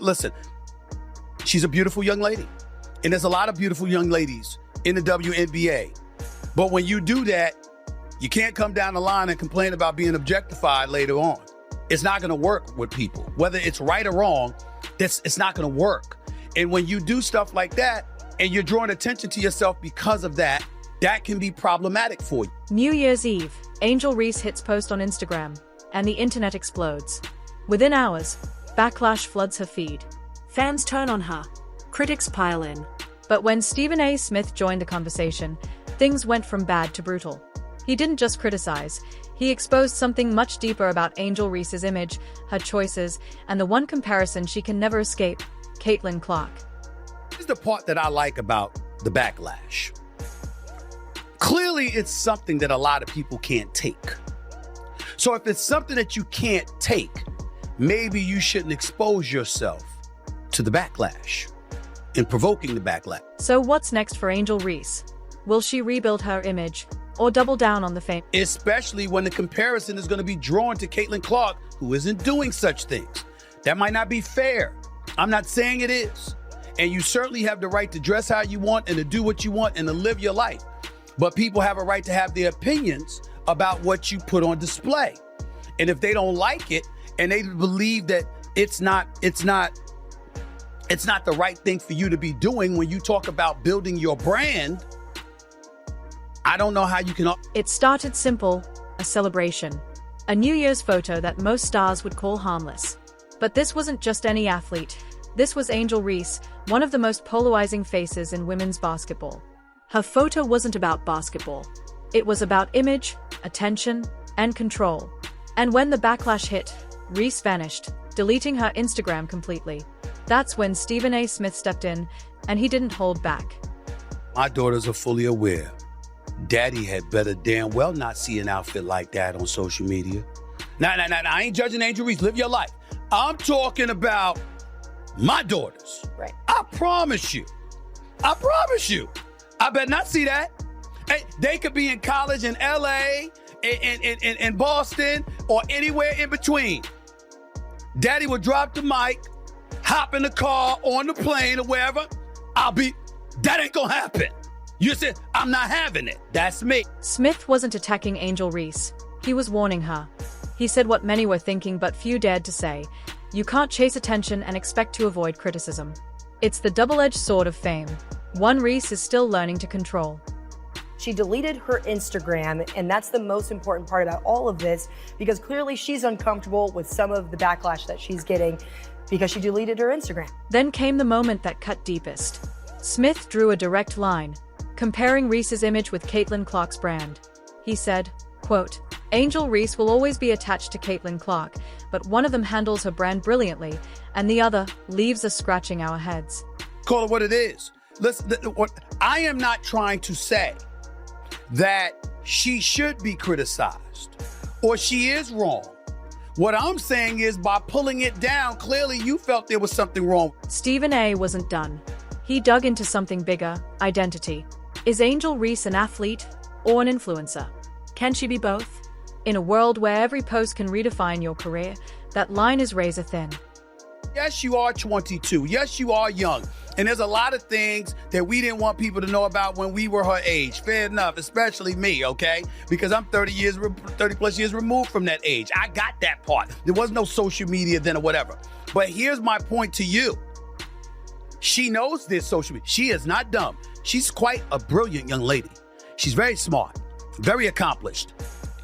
listen, she's a beautiful young lady. And there's a lot of beautiful young ladies in the WNBA. But when you do that, you can't come down the line and complain about being objectified later on. It's not going to work with people. Whether it's right or wrong, it's not going to work. And when you do stuff like that and you're drawing attention to yourself because of that, that can be problematic for you. New Year's Eve, Angel Reese hits post on Instagram, and the internet explodes. Within hours, backlash floods her feed. Fans turn on her. Critics pile in. But when Stephen A. Smith joined the conversation, things went from bad to brutal. He didn't just criticize, he exposed something much deeper about Angel Reese's image, her choices, and the one comparison she can never escape, Caitlin Clark. Here's the part that I like about the backlash. Clearly, it's something that a lot of people can't take. So if it's something that you can't take, maybe you shouldn't expose yourself to the backlash and provoking the backlash. So what's next for Angel Reese? Will she rebuild her image or double down on the fame? Especially when the comparison is going to be drawn to Caitlin Clark, who isn't doing such things. That might not be fair. I'm not saying it is. And you certainly have the right to dress how you want and to do what you want and to live your life. But people have a right to have their opinions about what you put on display. And if they don't like it and they believe that it's not the right thing for you to be doing when you talk about building your brand, I don't know how you can... It started simple, a celebration. A New Year's photo that most stars would call harmless. But this wasn't just any athlete. This was Angel Reese, one of the most polarizing faces in women's basketball. Her photo wasn't about basketball. It was about image, attention, and control. And when the backlash hit, Reese vanished, deleting her Instagram completely. That's when Stephen A. Smith stepped in, and he didn't hold back. My daughters are fully aware. Daddy had better damn well not see an outfit like that on social media. Nah, I ain't judging Angel Reese. Live your life. I'm talking about my daughters. Right. I promise you. I better not see that. Hey, they could be in college in LA, in Boston, or anywhere in between. Daddy would drop the mic, hop in the car, on the plane, or wherever. That ain't gonna happen. You said, I'm not having it. That's me. Smith wasn't attacking Angel Reese. He was warning her. He said what many were thinking but few dared to say. You can't chase attention and expect to avoid criticism. It's the double-edged sword of fame. One Reese is still learning to control. She deleted her Instagram, and that's the most important part about all of this, because clearly she's uncomfortable with some of the backlash that she's getting because she deleted her Instagram. Then came the moment that cut deepest. Smith drew a direct line, comparing Reese's image with Caitlin Clark's brand. He said, quote, Angel Reese will always be attached to Caitlin Clark, but one of them handles her brand brilliantly, and the other leaves us scratching our heads. Call it what it is. Listen, I am not trying to say that she should be criticized or she is wrong. What I'm saying is by pulling it down, clearly you felt there was something wrong. Stephen A. wasn't done. He dug into something bigger, identity. Is Angel Reese an athlete or an influencer? Can she be both? In a world where every post can redefine your career, that line is razor thin. Yes, you are 22. Yes, you are young. And there's a lot of things that we didn't want people to know about when we were her age. Fair enough, especially me, okay? Because I'm 30 plus years removed from that age. I got that part. There was no social media then or whatever. But here's my point to you. She knows this social media. She is not dumb. She's quite a brilliant young lady. She's very smart, very accomplished.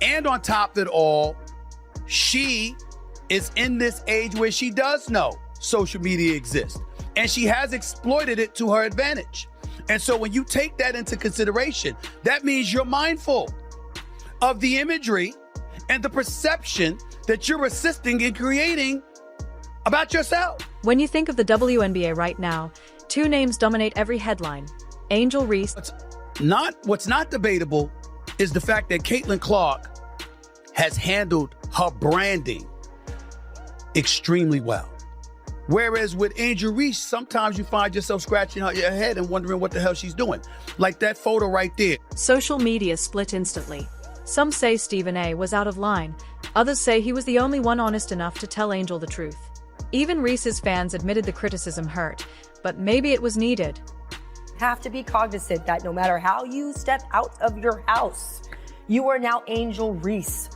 And on top of it all, she is in this age where she does know social media exists. And she has exploited it to her advantage. And so when you take that into consideration, that means you're mindful of the imagery and the perception that you're assisting in creating about yourself. When you think of the WNBA right now, two names dominate every headline. Angel Reese. What's not debatable is the fact that Caitlin Clark has handled her branding extremely well. Whereas with Angel Reese, sometimes you find yourself scratching out your head and wondering what the hell she's doing. Like that photo right there. Social media split instantly. Some say Stephen A. was out of line. Others say he was the only one honest enough to tell Angel the truth. Even Reese's fans admitted the criticism hurt, but maybe it was needed. Have to be cognizant that no matter how you step out of your house, you are now Angel Reese,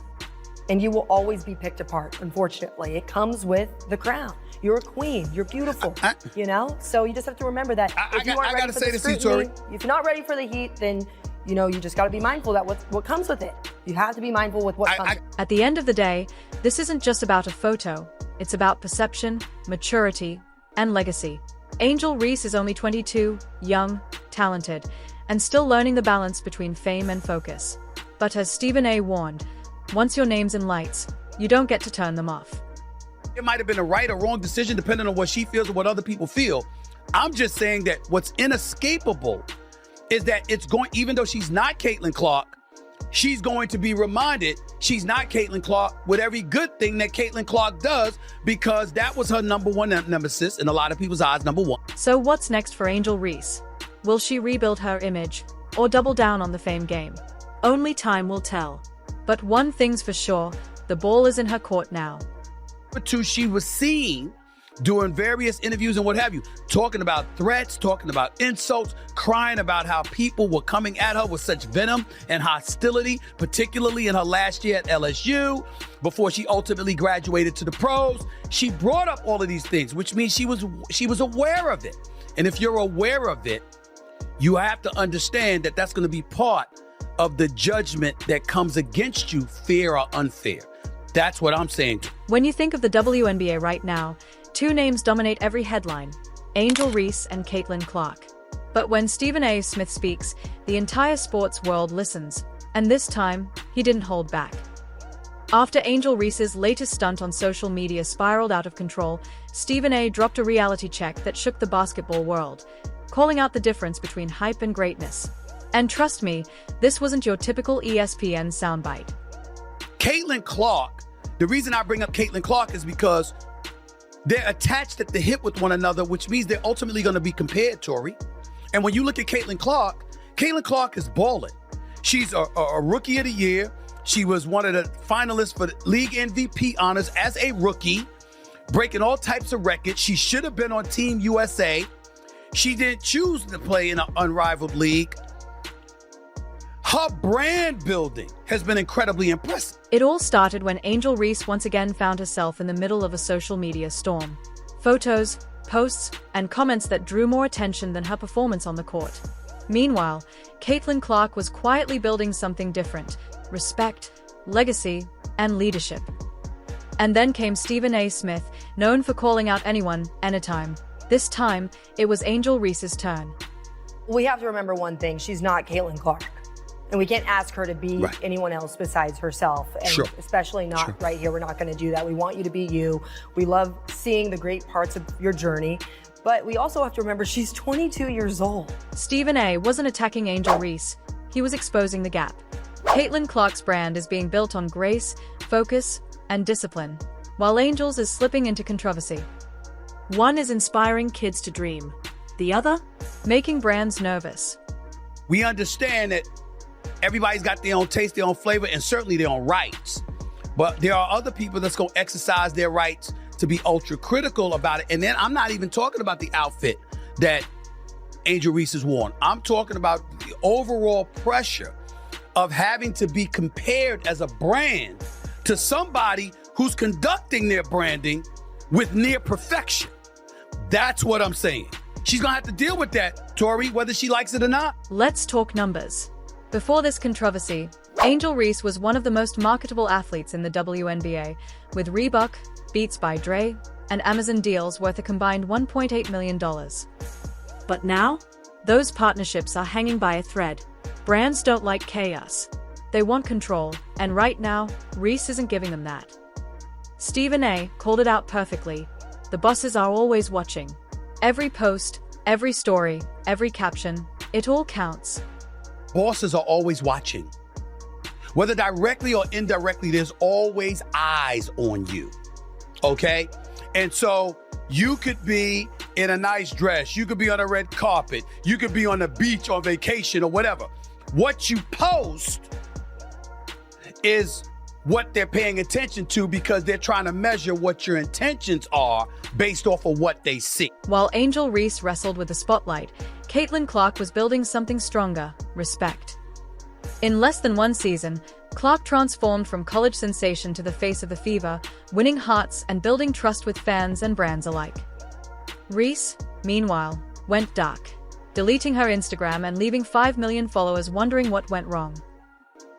and you will always be picked apart, unfortunately. It comes with the crown. You're a queen. You're beautiful, you know? So you just have to remember that if you aren't ready for the scrutiny, if you're not ready for the heat, then, you know, you just got to be mindful that what comes with it. You have to be mindful with what comes. At the end of the day, this isn't just about a photo. It's about perception, maturity, and legacy. Angel Reese is only 22, young, talented, and still learning the balance between fame and focus. But as Stephen A. warned, once your name's in lights, you don't get to turn them off. It might have been a right or wrong decision depending on what she feels or what other people feel. I'm just saying that what's inescapable is that it's going, even though she's not Caitlin Clark, she's going to be reminded she's not Caitlin Clark with every good thing that Caitlin Clark does, because that was her number one nemesis, in a lot of people's eyes, number one. So what's next for Angel Reese? Will she rebuild her image or double down on the fame game? Only time will tell. But one thing's for sure, the ball is in her court now. Number two, she was seen doing various interviews and what have you, talking about threats, talking about insults, crying about how people were coming at her with such venom and hostility, particularly in her last year at LSU, before she ultimately graduated to the pros. She brought up all of these things, which means she was aware of it. And if you're aware of it, you have to understand that that's going to be part of the judgment that comes against you, fair or unfair. That's what I'm saying. When you think of the WNBA right now, two names dominate every headline: Angel Reese and Caitlin Clark. But when Stephen A. Smith speaks, the entire sports world listens, and this time, he didn't hold back. After Angel Reese's latest stunt on social media spiraled out of control, Stephen A. dropped a reality check that shook the basketball world, calling out the difference between hype and greatness. And trust me, this wasn't your typical ESPN soundbite. Caitlin Clark, the reason I bring up Caitlin Clark is because they're attached at the hip with one another, which means they're ultimately going to be compared, Tori. And when you look at Caitlin Clark is balling. She's a rookie of the year. She was one of the finalists for the league MVP honors as a rookie, breaking all types of records. She should have been on Team USA. She didn't choose to play in an unrivaled league. Her brand building has been incredibly impressive. It all started when Angel Reese once again found herself in the middle of a social media storm. Photos, posts, and comments that drew more attention than her performance on the court. Meanwhile, Caitlin Clark was quietly building something different: respect, legacy, and leadership. And then came Stephen A. Smith, known for calling out anyone, anytime. This time, it was Angel Reese's turn. We have to remember one thing: she's not Caitlin Clark. And we can't ask her to be anyone else besides herself. And especially not right here. We're not going to do that. We want you to be you. We love seeing the great parts of your journey. But we also have to remember she's 22 years old. Stephen A. wasn't attacking Angel Reese. He was exposing the gap. Caitlin Clark's brand is being built on grace, focus, and discipline, while Angel's is slipping into controversy. One is inspiring kids to dream. The other, making brands nervous. We understand that everybody's got their own taste, their own flavor, and certainly their own rights. But there are other people that's going to exercise their rights to be ultra critical about it. And then I'm not even talking about the outfit that Angel Reese has worn. I'm talking about the overall pressure of having to be compared as a brand to somebody who's conducting their branding with near perfection. That's what I'm saying. She's going to have to deal with that, Tori, whether she likes it or not. Let's talk numbers. Before this controversy, Angel Reese was one of the most marketable athletes in the WNBA, with Reebok, Beats by Dre, and Amazon deals worth a combined $1.8 million. But now, those partnerships are hanging by a thread. Brands don't like chaos. They want control, and right now, Reese isn't giving them that. Stephen A. called it out perfectly. The bosses are always watching. Every post, every story, every caption, it all counts. Bosses are always watching. Whether directly or indirectly, there's always eyes on you, okay? And so you could be in a nice dress, you could be on a red carpet, you could be on the beach on vacation or whatever. What you post is what they're paying attention to because they're trying to measure what your intentions are based off of what they see. While Angel Reese wrestled with the spotlight, Caitlin Clark was building something stronger: respect. In less than one season, Clark transformed from college sensation to the face of the Fever, winning hearts and building trust with fans and brands alike. Reese, meanwhile, went dark, deleting her Instagram and leaving 5 million followers wondering what went wrong.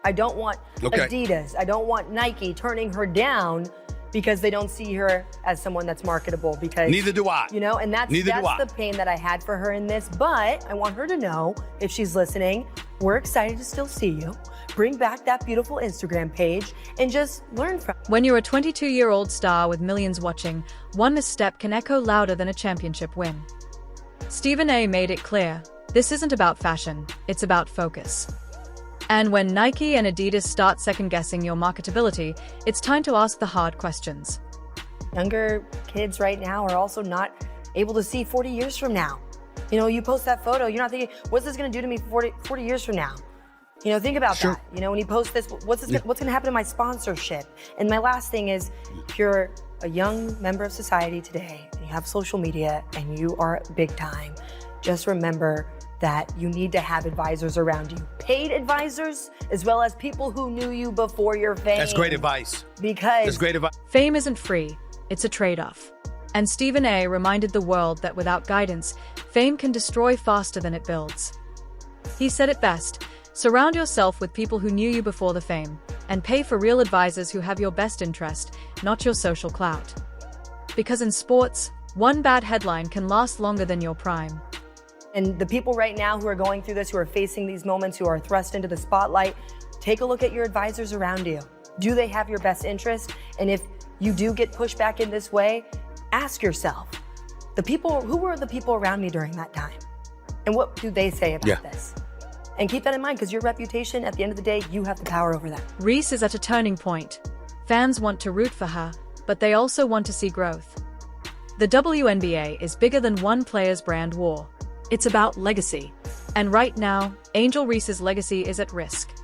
I don't want Adidas, I don't want Nike turning her down because they don't see her as someone that's marketable. Because neither do I. You know, and that's the pain that I had for her in this. But I want her to know, if she's listening, we're excited to still see you. Bring back that beautiful Instagram page and just learn from it. When you're a 22-year-old star with millions watching, one misstep can echo louder than a championship win. Stephen A. made it clear, this isn't about fashion, it's about focus. And when Nike and Adidas start second-guessing your marketability, it's time to ask the hard questions. Younger kids right now are also not able to see 40 years from now. You know, you post that photo, you're not thinking, what's this gonna do to me 40 years from now? You know, think about that. You know, when you post this, what's gonna happen to my sponsorship? And my last thing is, if you're a young member of society today, and you have social media, and you are big time, just remember that you need to have advisors around you. Paid advisors, as well as people who knew you before your fame. That's great advice. Because fame isn't free, it's a trade-off. And Stephen A. reminded the world that without guidance, fame can destroy faster than it builds. He said it best, surround yourself with people who knew you before the fame, and pay for real advisors who have your best interest, not your social clout. Because in sports, one bad headline can last longer than your prime. And the people right now who are going through this, who are facing these moments, who are thrust into the spotlight, take a look at your advisors around you. Do they have your best interest? And if you do get pushed back in this way, ask yourself, who were the people around me during that time? And what do they say about this? And keep that in mind, because your reputation, at the end of the day, you have the power over that. Reese is at a turning point. Fans want to root for her, but they also want to see growth. The WNBA is bigger than one player's brand war. It's about legacy. And right now, Angel Reese's legacy is at risk.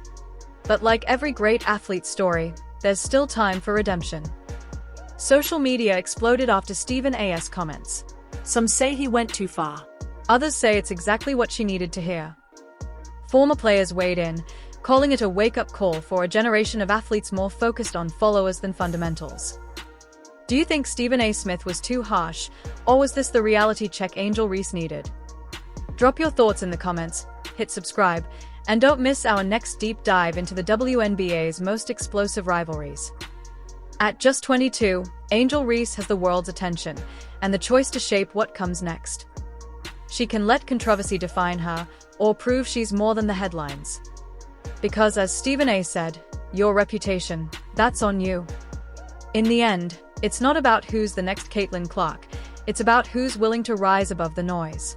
But like every great athlete's story, there's still time for redemption. Social media exploded after Stephen A.'s comments. Some say he went too far. Others say it's exactly what she needed to hear. Former players weighed in, calling it a wake-up call for a generation of athletes more focused on followers than fundamentals. Do you think Stephen A. Smith was too harsh, or was this the reality check Angel Reese needed? Drop your thoughts in the comments, hit subscribe, and don't miss our next deep dive into the WNBA's most explosive rivalries. At just 22, Angel Reese has the world's attention, and the choice to shape what comes next. She can let controversy define her, or prove she's more than the headlines. Because as Stephen A. said, your reputation, that's on you. In the end, it's not about who's the next Caitlin Clark, it's about who's willing to rise above the noise.